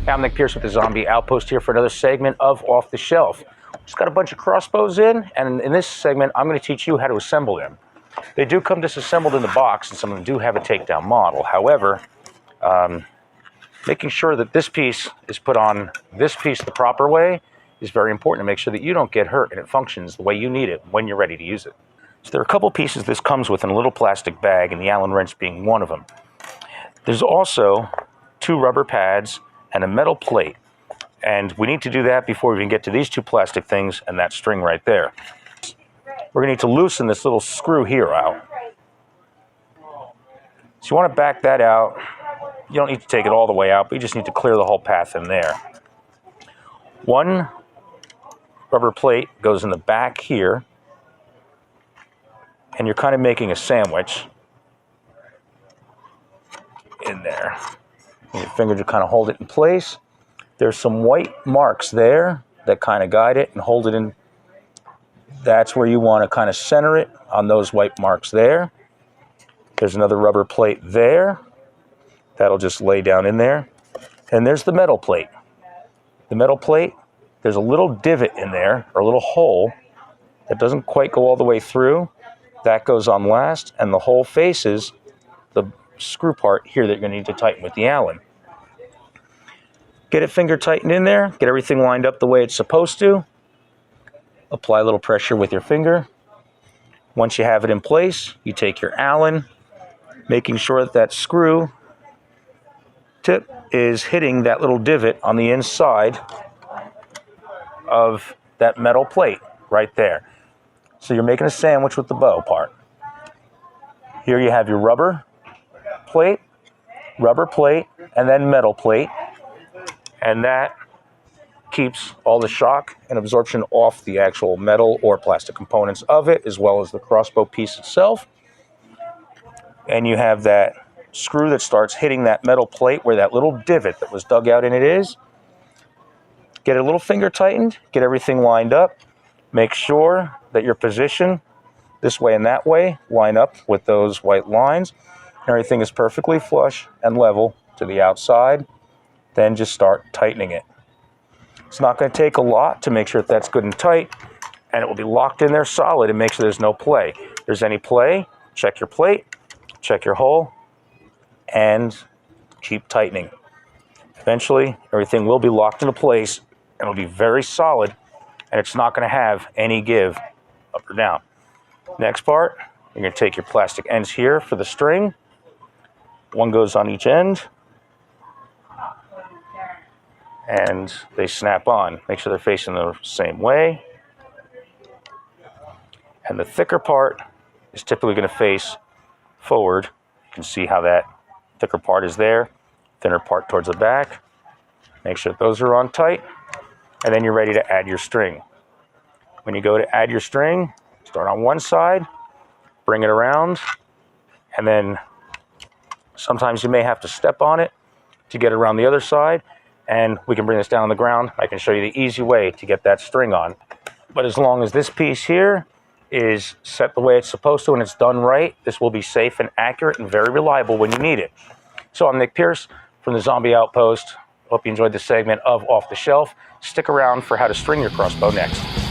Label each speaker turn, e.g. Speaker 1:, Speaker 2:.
Speaker 1: Hey, I'm Nick Pierce with the Zombie Outpost here for another segment of Off the Shelf. Just got a bunch of crossbows in, and in this segment, I'm going to teach you how to assemble them. They do come disassembled in the box, and some of them do have a takedown model. However, making sure that this piece is put on this piece the proper way is very important to make sure that you don't get hurt and it functions the way you need it when you're ready to use it. So there are a couple pieces this comes with in a little plastic bag, and the Allen wrench being one of them. There's also 2 rubber pads and a metal plate. And we need to do that before we can get to these 2 plastic things and that string right there. We're going to need to loosen this little screw here out. So you want to back that out. You don't need to take it all the way out, but you just need to clear the whole path in there. One rubber plate goes in the back here, and you're kind of making a sandwich in there. Your finger to kind of hold it in place. There's some white marks there that kind of guide it and hold it in. That's where you want to kind of center it on those white marks there. There's another rubber plate there. That'll just lay down in there. And there's the metal plate. The metal plate, there's a little divot in there, or a little hole, that doesn't quite go all the way through. That goes on last, and the hole faces the screw part here that you're going to need to tighten with the Allen. Get it finger tightened in there, get everything lined up the way it's supposed to. Apply a little pressure with your finger. Once you have it in place, you take your Allen, making sure that that screw tip is hitting that little divot on the inside of that metal plate right there. So you're making a sandwich with the bow part. Here you have your rubber plate, and then metal plate. And that keeps all the shock and absorption off the actual metal or plastic components of it, as well as the crossbow piece itself. And you have that screw that starts hitting that metal plate where that little divot that was dug out in it is. Get a little finger tightened, get everything lined up. Make sure that your position this way and that way line up with those white lines. Everything is perfectly flush and level to the outside. Then just start tightening it. It's not going to take a lot to make sure that that's good and tight, and it will be locked in there solid and make sure there's no play. If there's any play, check your plate, check your hole, and keep tightening. Eventually, everything will be locked into place, and it'll be very solid, and it's not going to have any give up or down. Next part, you're going to take your plastic ends here for the string. One goes on each end, and they snap on. Make sure they're facing the same way. And the thicker part is typically going to face forward. You can see how that thicker part is there. Thinner part towards the back. Make sure that those are on tight. And then you're ready to add your string. When you go to add your string, start on one side, bring it around, and then sometimes you may have to step on it to get around the other side. And we can bring this down on the ground. I can show you the easy way to get that string on. But as long as this piece here is set the way it's supposed to and it's done right, this will be safe and accurate and very reliable when you need it. So I'm Nick Pierce from the Zombie Outpost. Hope you enjoyed this segment of Off the Shelf. Stick around for how to string your crossbow next.